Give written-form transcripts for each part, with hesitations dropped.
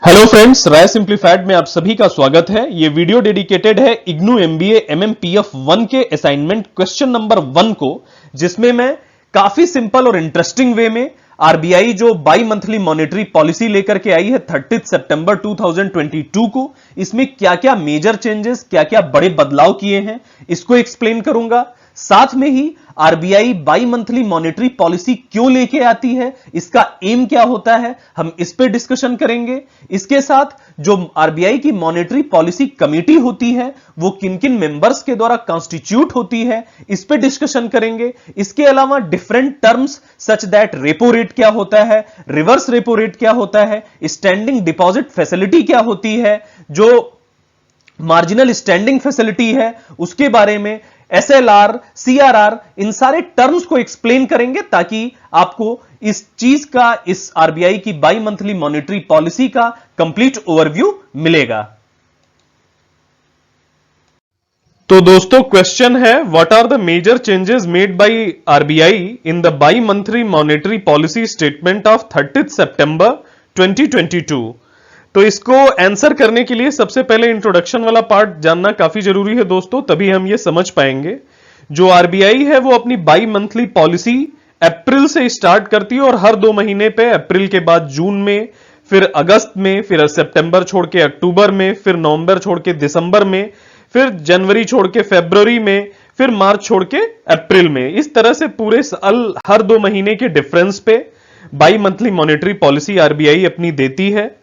Hello friends, राय simplified में आप सभी का स्वागत है। ये वीडियो डेडिकेटेड है इग्नू एमबीए एमएमपीएफ 1 के असाइनमेंट क्वेश्चन नंबर 1 को, जिसमें मैं काफी सिंपल और इंटरेस्टिंग वे में आरबीआई जो बाई मंथली मॉनेटरी पॉलिसी लेकर के आई है 30 सितंबर 2022 को, इसमें क्या क्या मेजर चेंजेस, क्या क्या बड़े बदलाव किए हैं, इसको एक्सप्लेन करूंगा। साथ में ही RBI bimonthly monetary policy क्यों लेके आती है, इसका एम क्या होता है, हम इस पे डिस्कशन करेंगे। इसके साथ जो आरबीआई की मॉनेटरी पॉलिसी कमेटी होती है वो किन किन मेंबर्स के द्वारा कॉन्स्टिट्यूट होती है, इस पे डिस्कशन करेंगे। इसके अलावा different terms such that repo rate क्या होता है, रिवर्स रेपो रेट क्या होता है, स्टैंडिंग डिपॉजिट फैसिलिटी क्या होती है, जो मार्जिनल स्टैंडिंग फैसिलिटी है उसके बारे में, एसएलआर, सीआरआर, इन सारे टर्म्स को एक्सप्लेन करेंगे ताकि आपको इस चीज का, इस आरबीआई की बाई मंथली मॉनेटरी पॉलिसी का कंप्लीट ओवरव्यू मिलेगा। तो दोस्तों, क्वेश्चन है what are the major changes made by RBI in the bimonthly monetary policy statement of 30 सितंबर 2022। तो इसको आंसर करने के लिए सबसे पहले इंट्रोडक्शन वाला पार्ट जानना काफी जरूरी है दोस्तों, तभी हम ये समझ पाएंगे। जो आरबीआई है वो अपनी बाई मंथली पॉलिसी अप्रैल से स्टार्ट करती है और हर 2 महीने पे, अप्रैल के बाद जून में, फिर अगस्त में, फिर सितंबर छोड़ के अक्टूबर में, फिर नवंबर छोड़ के दिसंबर में, फिर जनवरी छोड़ के फरवरी में, फिर मार्च छोड़ के अप्रैल में, इस तरह से पूरे साल हर 2 महीने के डिफरेंस पे by monthly monetary policy RBI अपनी देती है।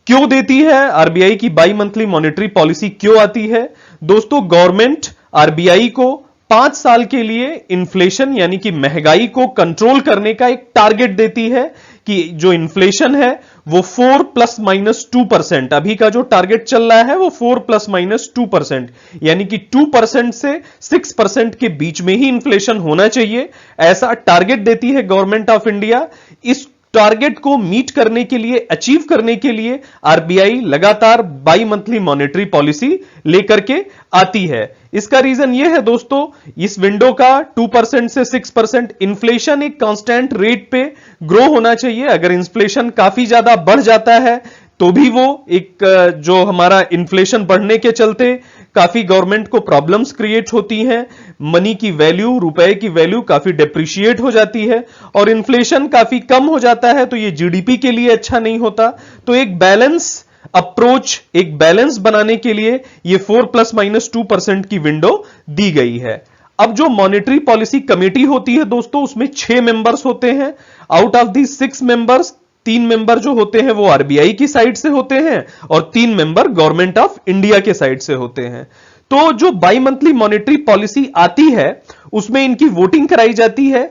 क्यों देती है आरबीआई की बाई मंथली मॉनेटरी पॉलिसी, क्यों आती है दोस्तों? गवर्नमेंट आरबीआई को 5 साल के लिए इन्फ्लेशन यानी कि महंगाई को कंट्रोल करने का एक टारगेट देती है कि जो इन्फ्लेशन है वो 4 ± 2%, अभी का जो टारगेट चल रहा है वो 4 ± 2%, यानी कि 2% से 6% के बीच में ही इन्फ्लेशन होना चाहिए, ऐसा टारगेट देती है गवर्नमेंट ऑफ इंडिया। इस टारगेट को मीट करने के लिए, अचीव करने के लिए आरबीआई लगातार बाई मंथली मॉनेटरी पॉलिसी लेकर के आती है। इसका रीजन यह है दोस्तों, इस विंडो का 2% से 6% इन्फ्लेशन एक कांस्टेंट रेट पे ग्रो होना चाहिए। अगर इन्फ्लेशन काफी ज्यादा बढ़ जाता है तो भी वो एक, जो हमारा इन्फ्लेशन बढ़ने के चलते काफी गवर्नमेंट को प्रॉब्लम्स क्रिएट होती हैं, मनी की वैल्यू, रुपए की वैल्यू काफी डेप्रिशिएट हो जाती है, और इन्फ्लेशन काफी कम हो जाता है तो ये जीडीपी के लिए अच्छा नहीं होता। तो एक बैलेंस अप्रोच, एक बैलेंस बनाने के लिए ये 4 ± 2% की विंडो दी गई है। अब जो मॉनेटरी पॉलिसी कमेटी होती है दोस्तों, उसमें 6 मेंबर्स होते हैं। Out of the 6 members, 3 member जो होते हैं वो आरबीआई की साइड से होते हैं और 3 मेंबर गवर्नमेंट ऑफ इंडिया के साइड से होते हैं। तो जो बाई मंथली मॉनेटरी पॉलिसी आती है उसमें इनकी वोटिंग कराई जाती है।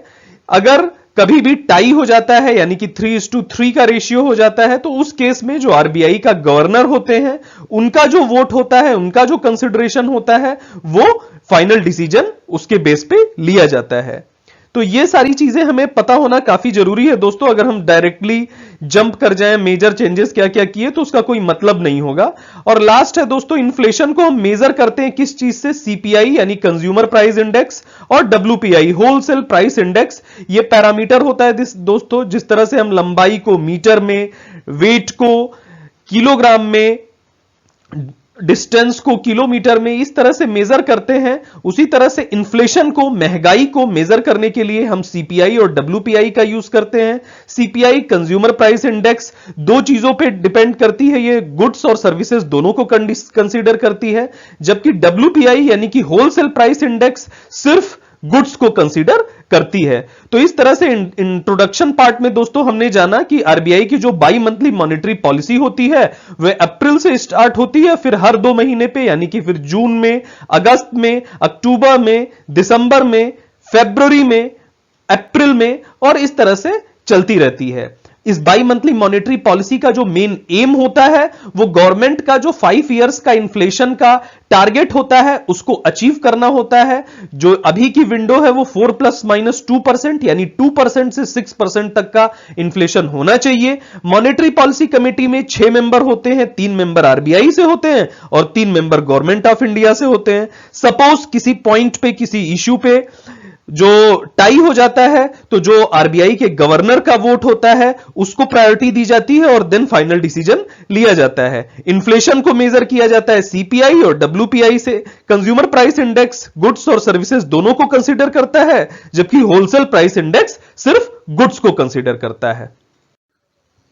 अगर कभी भी टाई हो जाता है यानी कि 3:3 का रेशियो हो जाता है तो उस केस में जो आरबीआई का गवर्नर होते हैं उनका जो वोट होता है, उनका जो कंसिडरेशन होता है, वो फाइनल डिसीजन उसके बेस पे लिया जाता है। तो ये सारी चीजें हमें पता होना काफी जरूरी है दोस्तों। अगर हम डायरेक्टली जंप कर जाएं मेजर चेंजेस क्या क्या किए तो उसका कोई मतलब नहीं होगा। और लास्ट है दोस्तों, इन्फ्लेशन को हम मेजर करते हैं किस चीज से? सीपीआई यानी कंज्यूमर प्राइस इंडेक्स और डब्ल्यूपीआई होलसेल प्राइस इंडेक्स। ये पैरामीटर होता है दोस्तों, जिस तरह से हम लंबाई को मीटर में, वेट को किलोग्राम में, डिस्टेंस को किलोमीटर में, इस तरह से मेजर करते हैं, उसी तरह से इन्फ्लेशन को, महंगाई को मेजर करने के लिए हम सीपीआई और डब्ल्यूपीआई का यूज करते हैं। सीपीआई कंज्यूमर प्राइस इंडेक्स 2 चीजों पे डिपेंड करती है, ये गुड्स और सर्विसेज दोनों को कंसीडर करती है, जबकि डब्ल्यूपीआई यानी कि होलसेल प्राइस इंडेक्स सिर्फ गुड्स को कंसीडर करती है। तो इस तरह से इंट्रोडक्शन पार्ट में दोस्तों हमने जाना कि आरबीआई की जो बाई मंथली मॉनेटरी पॉलिसी होती है वह अप्रैल से स्टार्ट होती है, फिर हर 2 महीने पे यानी कि फिर जून में, अगस्त में, अक्टूबर में, दिसंबर में, फरवरी में, अप्रैल में, और इस तरह से चलती रहती है। इस बाई मंथली मॉनेटरी पॉलिसी का जो मेन एम होता है वो गवर्नमेंट का जो 5 इयर्स का इन्फ्लेशन का टारगेट होता है उसको अचीव करना होता है। जो अभी की विंडो है वो 4 ± 2% यानी 2% से 6% तक का इन्फ्लेशन होना चाहिए। मॉनेटरी पॉलिसी कमेटी में 6 मेंबर होते हैं, 3 मेंबर आरबीआई से होते हैं और 3 मेंबर गवर्नमेंट ऑफ इंडिया से होते हैं। सपोज किसी पॉइंट पे, किसी इश्यू पे जो टाई हो जाता है तो जो आरबीआई के गवर्नर का वोट होता है उसको प्रायोरिटी दी जाती है और देन फाइनल डिसीजन लिया जाता है। इन्फ्लेशन को मेजर किया जाता है सीपीआई और डब्ल्यूपीआई से। कंज्यूमर प्राइस इंडेक्स गुड्स और सर्विसेज दोनों को कंसीडर करता है, जबकि होलसेल प्राइस इंडेक्स सिर्फ गुड्स को कंसीडर करता है।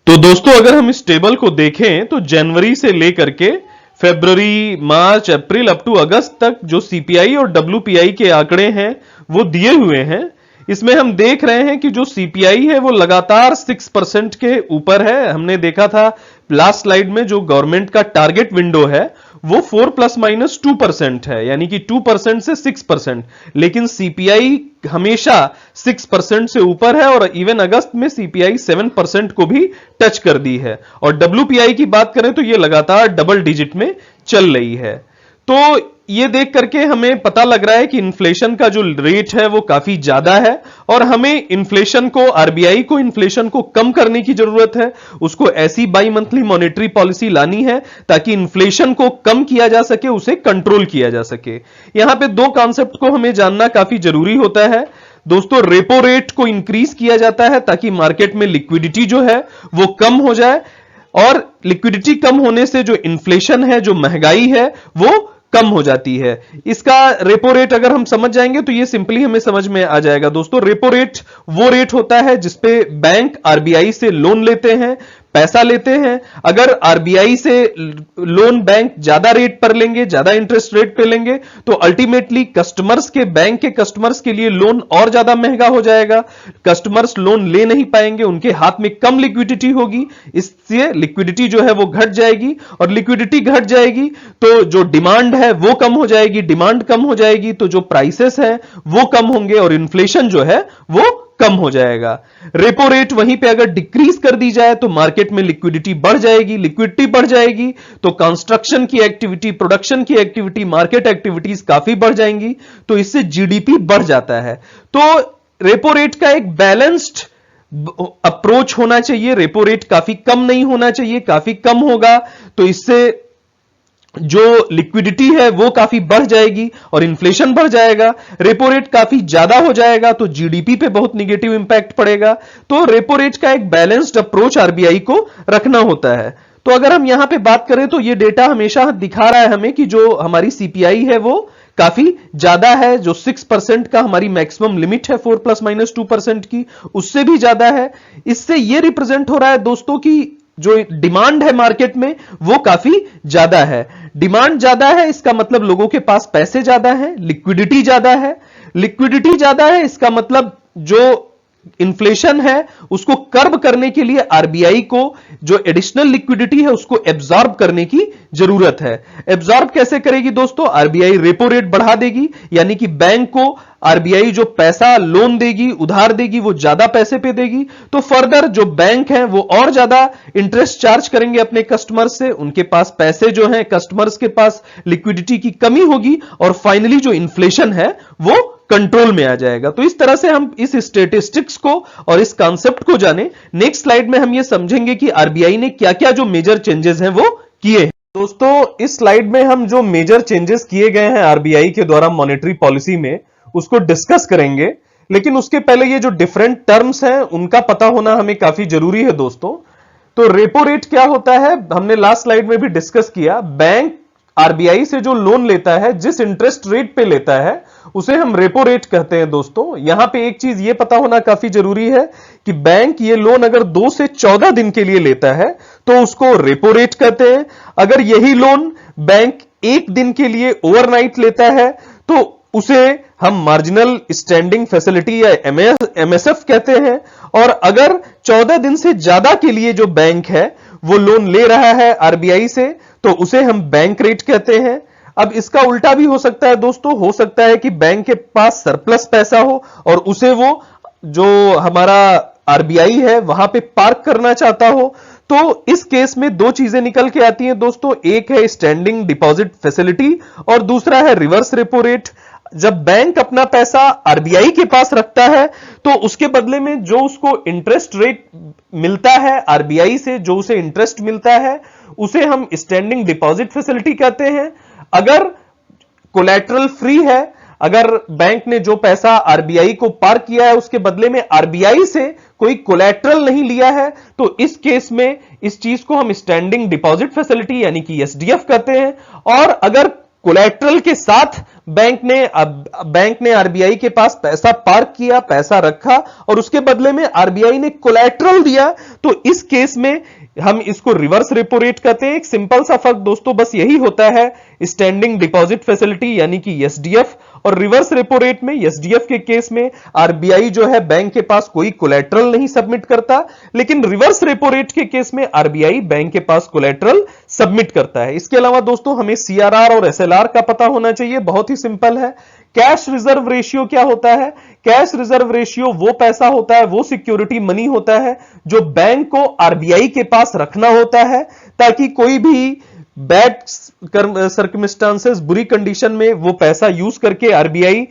तो दोस्तों अगर हम इस टेबल को देखें तो जनवरी से लेकर के फरवरी, मार्च, अप्रैल अप टू अगस्त तक जो सीपीआई और डब्ल्यूपीआई के आंकड़े हैं वो दिए हुए हैं। इसमें हम देख रहे हैं कि जो सीपीआई है वो लगातार 6% के ऊपर है। हमने देखा था लास्ट स्लाइड में जो गवर्नमेंट का टारगेट विंडो है वो 4 ± 2% है, यानी कि 2% से 6%, लेकिन सीपीआई हमेशा 6% से ऊपर है और इवन अगस्त में सीपीआई 7% को भी टच कर दी है। और डब्ल्यूपीआई की बात करें तो यह लगातार डबल डिजिट में चल रही है। तो ये देख करके हमें पता लग रहा है कि इन्फ्लेशन का जो रेट है वो काफी ज्यादा है और हमें इन्फ्लेशन को, आरबीआई को इन्फ्लेशन को कम करने की जरूरत है। उसको ऐसी बाई मंथली मॉनेटरी पॉलिसी लानी है ताकि इन्फ्लेशन को कम किया जा सके, उसे कंट्रोल किया जा सके। यहां पे दो कॉन्सेप्ट को हमें जानना काफी जरूरी होता है दोस्तों। रेपो रेट को इंक्रीज किया जाता है ताकि मार्केट में लिक्विडिटी जो है वो कम हो जाए, और लिक्विडिटी कम होने से जो इन्फ्लेशन है, जो महंगाई है, वो कम हो जाती है। इसका रेपो रेट अगर हम समझ जाएंगे तो ये सिंपली हमें समझ में आ जाएगा दोस्तों। रेपो रेट वो रेट होता है जिसपे बैंक आरबीआई से लोन लेते हैं, पैसा लेते हैं। अगर आरबीआई से लोन बैंक ज्यादा रेट पर लेंगे, ज्यादा इंटरेस्ट रेट पे लेंगे, तो अल्टीमेटली कस्टमर्स के, बैंक के कस्टमर्स के लिए लोन और ज्यादा महंगा हो जाएगा। कस्टमर्स लोन ले नहीं पाएंगे, उनके हाथ में कम लिक्विडिटी होगी, इससे लिक्विडिटी जो है वो घट जाएगी, और लिक्विडिटी घट जाएगी तो जो डिमांड है वो कम हो जाएगी। डिमांड कम हो जाएगी तो जो प्राइसेस हैं वो कम होंगे और इन्फ्लेशन जो है वो कम हो जाएगा। रेपो रेट वहीं पे अगर डिक्रीज कर दी जाए तो मार्केट में लिक्विडिटी बढ़ जाएगी। लिक्विडिटी बढ़ जाएगी तो कंस्ट्रक्शन की एक्टिविटी, प्रोडक्शन की एक्टिविटी, मार्केट एक्टिविटीज काफी बढ़ जाएंगी, तो इससे जीडीपी बढ़ जाता है। तो रेपो रेट का एक बैलेंस्ड अप्रोच होना चाहिए। रेपो रेट काफी कम नहीं होना चाहिए, काफी कम होगा तो इससे जो लिक्विडिटी है वो काफी बढ़ जाएगी और इन्फ्लेशन बढ़ जाएगा। रेपो रेट काफी ज्यादा हो जाएगा तो जीडीपी पे बहुत निगेटिव इंपैक्ट पड़ेगा। तो रेपो रेट का एक बैलेंस्ड अप्रोच आरबीआई को रखना होता है। तो अगर हम यहां पे बात करें तो ये डेटा हमेशा दिखा रहा है हमें कि जो हमारी सीपीआई है वो काफी ज्यादा है। जो 6% का हमारी मैक्सिमम लिमिट है 4 ± 2% की, उससे भी ज्यादा है। इससे यह रिप्रेजेंट हो रहा है दोस्तों की जो डिमांड है मार्केट में वो काफी ज्यादा है। डिमांड ज्यादा है इसका मतलब लोगों के पास पैसे ज्यादा हैं, लिक्विडिटी ज्यादा है। लिक्विडिटी ज्यादा है इसका मतलब जो इन्फ्लेशन है उसको कर्ब करने के लिए आरबीआई को जो एडिशनल लिक्विडिटी है उसको एब्जॉर्ब करने की जरूरत है। एब्जॉर्ब कैसे करेगी दोस्तों? आरबीआई रेपो रेट बढ़ा देगी, यानी कि बैंक को आरबीआई जो पैसा लोन देगी, उधार देगी, वो ज्यादा पैसे पे देगी, तो फर्दर जो बैंक है वो और ज्यादा इंटरेस्ट चार्ज करेंगे अपने कस्टमर्स से। उनके पास पैसे जो हैं, कस्टमर्स के पास लिक्विडिटी की कमी होगी और फाइनली जो इन्फ्लेशन है वो कंट्रोल में आ जाएगा। तो इस तरह से हम इस स्टेटिस्टिक्स को और इस कॉन्सेप्ट को जाने। नेक्स्ट स्लाइड में हम ये समझेंगे कि आरबीआई ने क्या क्या जो मेजर चेंजेस हैं वो किए हैं। दोस्तों इस स्लाइड में हम जो मेजर चेंजेस किए गए हैं आरबीआई के द्वारा मॉनेटरी पॉलिसी में उसको डिस्कस करेंगे, लेकिन उसके पहले ये जो डिफरेंट टर्म्स हैं उनका पता होना हमें काफी जरूरी है दोस्तों। तो रेपो रेट क्या होता है हमने लास्ट स्लाइड में भी डिस्कस किया। बैंक आरबीआई से जो लोन लेता है, जिस इंटरेस्ट रेट पे लेता है उसे हम रेपो रेट कहते हैं दोस्तों। यहां पे एक चीज ये पता होना काफी जरूरी है कि बैंक ये लोन अगर 2 से 14 दिन के लिए लेता है तो उसको रेपो रेट कहते हैं। अगर यही लोन बैंक 1 दिन के लिए ओवरनाइट लेता है तो उसे हम मार्जिनल स्टैंडिंग फैसिलिटी या एमएसएफ कहते हैं। और अगर 14 दिन से ज्यादा के लिए जो बैंक है वो लोन ले रहा है आरबीआई से तो उसे हम बैंक रेट कहते हैं। अब इसका उल्टा भी हो सकता है दोस्तों। हो सकता है कि बैंक के पास सरप्लस पैसा हो और उसे वो जो हमारा आरबीआई है वहां पे पार्क करना चाहता हो। तो इस केस में दो चीजें निकल के आती हैं दोस्तों। एक है स्टैंडिंग डिपॉजिट फैसिलिटी और दूसरा है रिवर्स रेपो रेट। जब बैंक अपना पैसा आरबीआई के पास रखता है तो उसके बदले में जो उसको इंटरेस्ट रेट मिलता है आरबीआई से, जो उसे इंटरेस्ट मिलता है उसे हम स्टैंडिंग डिपॉजिट फैसिलिटी कहते हैं। अगर कोलैटरल फ्री है, अगर बैंक ने जो पैसा आरबीआई को पार किया है उसके बदले में आरबीआई से कोई कोलैटरल नहीं लिया है, तो इस केस में इस चीज को हम स्टैंडिंग डिपॉजिट फैसिलिटी यानी कि एसडीएफ कहते हैं। और अगर कोलैटरल के साथ बैंक ने आरबीआई के पास पैसा पार्क किया, पैसा रखा और उसके बदले में आरबीआई ने कोलैटरल दिया, तो इस केस में हम इसको रिवर्स रेपो रेट कहते हैं। एक सिंपल सा फर्क दोस्तों बस यही होता है स्टैंडिंग डिपॉजिट फैसिलिटी यानी कि एसडीएफ और रिवर्स रेपो रेट में। एसडीएफ के केस में आरबीआई जो है बैंक के पास कोई कोलैटरल नहीं सबमिट करता, लेकिन रिवर्स रेपो रेट के केस में आरबीआई बैंक के पास कोलैटरल सबमिट करता है। इसके अलावा दोस्तों हमें सीआरआर और एसएलआर का पता होना चाहिए, बहुत ही सिंपल है। कैश रिजर्व रेशियो क्या होता है? कैश रिजर्व रेशियो वो पैसा होता है, वो सिक्योरिटी मनी होता है जो बैंक को आरबीआई के पास रखना होता है ताकि कोई भी बैड सर्कमस्टांसेस, बुरी कंडीशन में वो पैसा यूज करके आरबीआई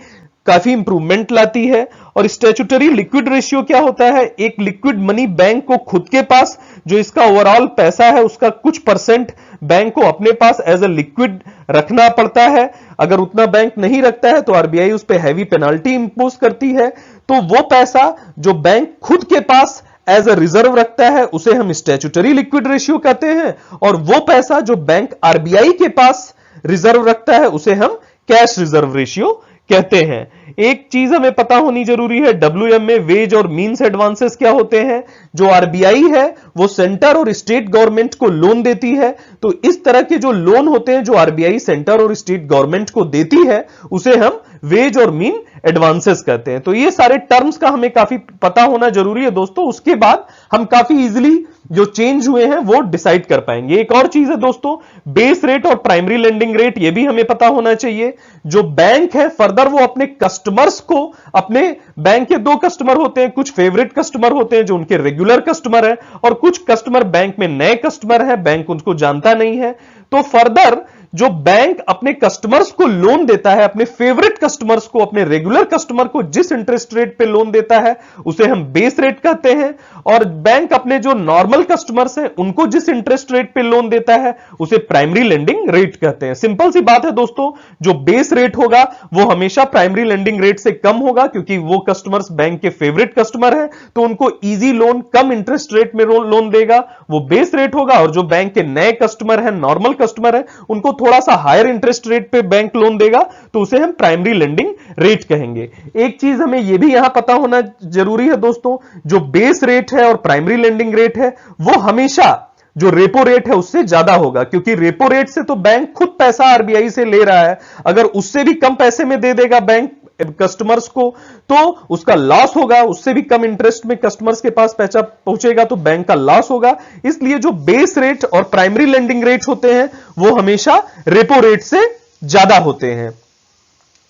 काफी इंप्रूवमेंट लाती है। और स्टैट्यूटरी लिक्विड रेशियो क्या होता है? एक लिक्विड मनी बैंक को खुद के पास, जो इसका ओवरऑल पैसा है उसका कुछ परसेंट बैंक को अपने पास एज ए लिक्विड रखना पड़ता है। अगर उतना बैंक नहीं रखता है तो आरबीआई उस पर हैवी पेनाल्टी इंपोज करती है। तो वो पैसा जो बैंक खुद के पास एज ए रिजर्व रखता है उसे हम स्टैट्यूटरी लिक्विड रेशियो कहते हैं, और वो पैसा जो बैंक आरबीआई के पास रिजर्व रखता है उसे हम कैश रिजर्व रेशियो कहते हैं। एक चीज हमें पता होनी जरूरी है, डब्ल्यूएम में वेज और मीन्स एडवांसेस क्या होते हैं? जो आरबीआई है वो सेंटर और स्टेट गवर्नमेंट को लोन देती है, तो इस तरह के जो लोन होते हैं जो आरबीआई सेंटर और स्टेट गवर्नमेंट को देती है उसे हम वेज और मीन एडवांसेस कहते हैं। तो ये सारे टर्म्स का हमें काफी पता होना जरूरी है दोस्तों, उसके बाद हम काफी इजीली जो चेंज हुए हैं वो डिसाइड कर पाएंगे। एक और चीज है दोस्तों, बेस रेट और प्राइमरी लेंडिंग रेट, ये भी हमें पता होना चाहिए। जो बैंक है फर्दर वो अपने कस्टमर्स को, अपने बैंक के दो कस्टमर होते हैं, कुछ फेवरेट कस्टमर होते हैं जो उनके रेगुलर कस्टमर है, और कुछ कस्टमर बैंक में नए कस्टमर है, बैंक उनको जानता नहीं है। तो फर्दर जो बैंक अपने कस्टमर्स को लोन देता है, अपने फेवरेट कस्टमर्स को, अपने रेगुलर कस्टमर को जिस इंटरेस्ट रेट पे लोन देता है उसे हम बेस रेट कहते हैं, और बैंक अपने जो नॉर्मल कस्टमर्स हैं उनको जिस इंटरेस्ट रेट पे लोन देता है उसे प्राइमरी लेंडिंग रेट कहते हैं। सिंपल सी बात है दोस्तों, जो बेस रेट होगा वो हमेशा प्राइमरी लेंडिंग रेट से कम होगा, क्योंकि वो कस्टमर्स बैंक के फेवरेट कस्टमर हैं तो उनको इजी लोन, कम इंटरेस्ट रेट में लोन देगा, वो बेस रेट होगा। और जो बैंक के नए कस्टमर हैं, नॉर्मल कस्टमर हैं, उनको थोड़ा सा हायर इंटरेस्ट रेट पे बैंक लोन देगा तो उसे हम प्राइमरी लेंडिंग रेट कहेंगे। एक चीज हमें यह भी यहां पता होना जरूरी है दोस्तों, जो बेस रेट है और प्राइमरी लेंडिंग रेट है वो हमेशा जो रेपो रेट है उससे ज्यादा होगा, क्योंकि रेपो रेट से तो बैंक खुद पैसा आरबीआई से ले रहा है, अगर उससे भी कम पैसे में दे देगा बैंक कस्टमर्स को तो उसका लॉस होगा, उससे भी कम इंटरेस्ट में कस्टमर्स के पास पैसा पहुंचेगा तो बैंक का लॉस होगा। इसलिए जो बेस रेट और प्राइमरी लेंडिंग रेट होते हैं वो हमेशा रेपो रेट से ज्यादा होते हैं।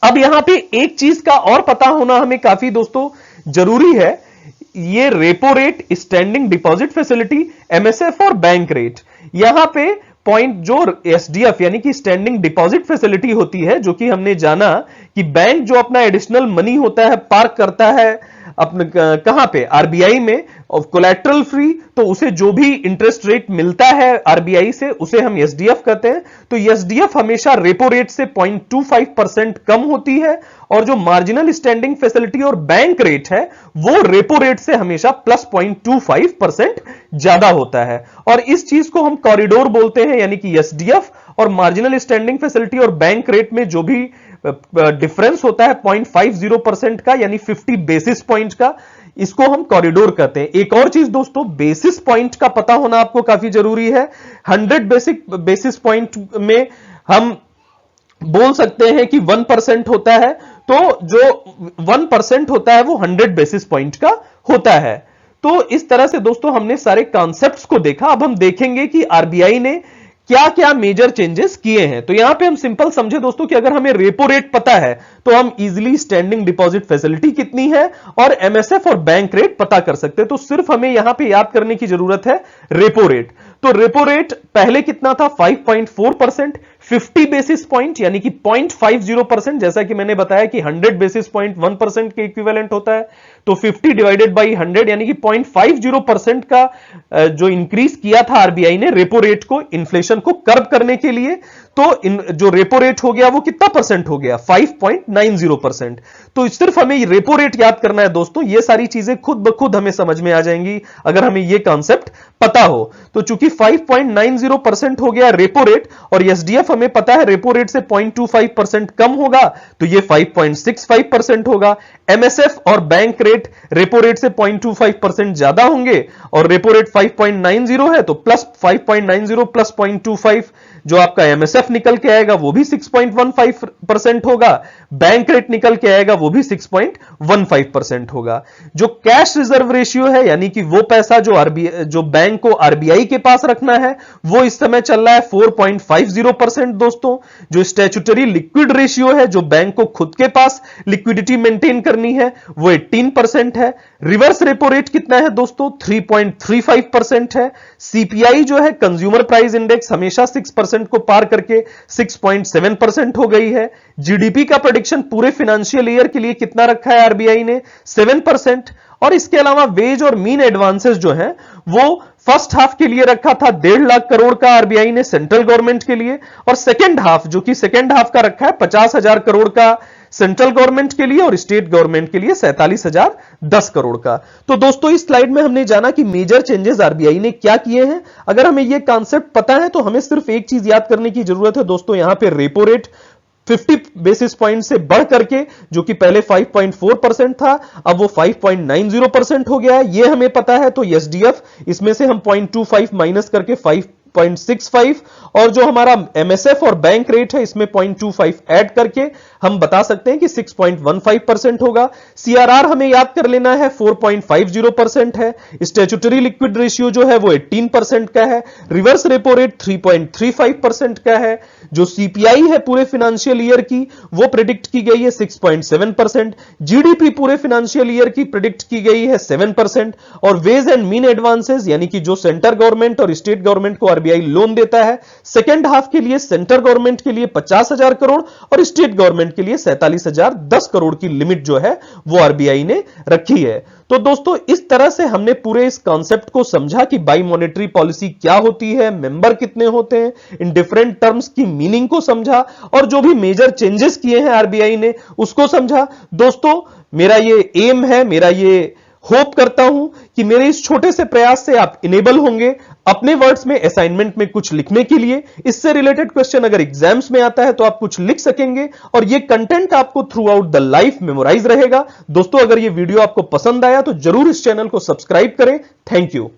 अब यहां पे एक चीज का और पता होना हमें काफी दोस्तों जरूरी है, ये repo rate, standing deposit facility, MSF और बैंक रेट, यहां पे पॉइंट जो एसडीएफ यानी कि स्टैंडिंग डिपॉजिट फैसिलिटी होती है, जो कि हमने जाना कि बैंक जो अपना एडिशनल मनी होता है पार्क करता है अपने कहां पे, आरबीआई में, और कोलैटरल फ्री, तो उसे जो भी इंटरेस्ट रेट मिलता है आरबीआई से उसे हम एसडीएफ कहते हैं। तो एसडीएफ हमेशा रेपो रेट से 0.25% कम होती है, और जो मार्जिनल स्टैंडिंग फैसिलिटी और बैंक रेट है वो रेपो रेट से हमेशा प्लस 0.25% ज्यादा होता है। और इस चीज को हम कॉरिडोर बोलते हैं, यानी कि एसडीएफ और मार्जिनल स्टैंडिंग फैसिलिटी और बैंक रेट में जो भी डिफरेंस होता है 0.50% का, यानी 50 बेसिस पॉइंट का, इसको हम कॉरिडोर कहते हैं। एक और चीज दोस्तों, बेसिस पॉइंट का पता होना आपको काफी जरूरी है। 100 बेसिस पॉइंट में हम बोल सकते हैं कि 1% होता है, तो जो 1% होता है वो 100 बेसिस पॉइंट का होता है। तो इस तरह से दोस्तों हमने सारे कॉन्सेप्ट्स को देखा। अब हम देखेंगे कि आरबीआई ने क्या क्या मेजर चेंजेस किए हैं। तो यहां पे हम सिंपल समझे दोस्तों कि अगर हमें रेपो रेट पता है तो हम इजीली स्टैंडिंग डिपॉजिट फैसिलिटी कितनी है और एमएसएफ और बैंक रेट पता कर सकते हैं। तो सिर्फ हमें यहां पे याद करने की जरूरत है रेपो रेट। तो रेपो रेट पहले कितना था? 5.4%, 50 बेसिस पॉइंट यानी कि 0.50%, जैसा कि मैंने बताया कि 100 बेसिस पॉइंट 1% के इक्विवेलेंट होता है। तो 50 डिवाइडेड बाई 100 यानी कि 0.50% का जो इंक्रीज किया था आरबीआई ने रेपो रेट को, इन्फ्लेशन को कर्ब करने के लिए, तो जो रेपो रेट हो गया वो कितना परसेंट हो गया? 5.90%। तो सिर्फ हमें रेपो रेट याद करना है दोस्तों, ये सारी चीजें खुद ब खुद हमें समझ में आ जाएंगी अगर हमें ये कॉन्सेप्ट पता हो। तो चूंकि 5.90% हो गया रेपो रेट और एसडीएफ हमें पता है रेपो रेट से 0.25% कम होगा, तो ये 5.65% होगा। एमएसएफ और बैंक रेट रेपो रेट से 0.25% ज्यादा होंगे और रेपो रेट 5.90 है, तो प्लस 5.90 प्लस 0.25 जो आपका एमएसएफ निकल के आएगा वो भी 6.15% होगा, बैंक रेट निकल के आएगा वो भी 6.15% होगा। जो कैश रिजर्व रेशियो है यानी कि वो पैसा जो बैंक को आरबीआई के पास रखना है वो इस समय चल रहा है 4.50% दोस्तों। जो स्टैट्यूटरी लिक्विड रेशियो है, जो बैंक को खुद के पास लिक्विडिटी मेंटेन करनी है, वो 18% है। रिवर्स रेपो रेट कितना है दोस्तों? 3.35% है। सीपीआई जो है कंज्यूमर प्राइस इंडेक्स हमेशा 6% को पार करके 6.7% हो गई है। जीडीपी का प्रेडिक्शन पूरे फाइनेंशियल ईयर के लिए कितना रखा है आरबीआई ने? 7%। और इसके अलावा वेज और मीन एडवांसेस जो है वो फर्स्ट हाफ के लिए रखा था 1.5 लाख करोड़ का आरबीआई ने सेंट्रल गवर्नमेंट के लिए, और सेकेंड हाफ जो कि सेकेंड हाफ का रखा है 50,000 करोड़ का सेंट्रल गवर्नमेंट के लिए और स्टेट गवर्नमेंट के लिए 47,010 करोड़ का। तो दोस्तों इस स्लाइड में हमने जाना कि मेजर चेंजेस आरबीआई ने क्या किए हैं। अगर हमें यह कॉन्सेप्ट पता है तो हमें सिर्फ एक चीज याद करने की जरूरत है दोस्तों, यहां पे रेपो रेट 50 बेसिस पॉइंट से बढ़ करके, जो कि पहले 5.4% था, अब वो 5.90% हो गया है, ये हमें पता है। तो एसडीएफ इसमें से हम 0.25 माइनस करके 5.65, और जो हमारा एमएसएफ और बैंक रेट है इसमें 0.25 ऐड करके हम बता सकते हैं कि 6.15% होगा। सीआरआर हमें याद कर लेना है 4.50% है। स्टैट्यूटरी लिक्विड रेशियो जो है वो 18% का है। रिवर्स रेपो रेट 3.35% का है। जो सीपीआई है पूरे फाइनेंशियल ईयर की वो प्रेडिक्ट की गई है 6.7%। जीडीपी पूरे फाइनेंशियल ईयर की प्रेडिक्ट की गई है 7%। और वेज एंड मीन एडवांसेस यानी कि जो सेंटर गवर्नमेंट और स्टेट गवर्नमेंट को आरबीआई लोन देता है, सेकेंड हाफ के लिए सेंटर गवर्नमेंट के लिए 50,000 करोड़ और स्टेट गवर्नमेंट के लिए 47,010 करोड़ की लिमिट जो है वो आरबीआई ने रखी है। तो दोस्तों इस तरह से हमने पूरे इस कॉन्सेप्ट को समझा कि बाई मॉनेटरी पॉलिसी क्या होती है, मेंबर कितने होते हैं, इन डिफरेंट टर्म्स की मीनिंग को समझा और जो भी मेजर चेंजेस किए हैं आरबीआई ने उसको समझा। दोस्तों मेरा ये एम है, मेरा ये होप करता हूं कि मेरे इस छोटे से प्रयास से आप इनेबल होंगे अपने वर्ड्स में असाइनमेंट में कुछ लिखने के लिए। इससे रिलेटेड क्वेश्चन अगर एग्जाम्स में आता है तो आप कुछ लिख सकेंगे और ये कंटेंट आपको throughout the life memorise रहेगा। दोस्तों अगर ये वीडियो आपको पसंद आया तो जरूर इस चैनल को सब्सक्राइब करें। Thank you.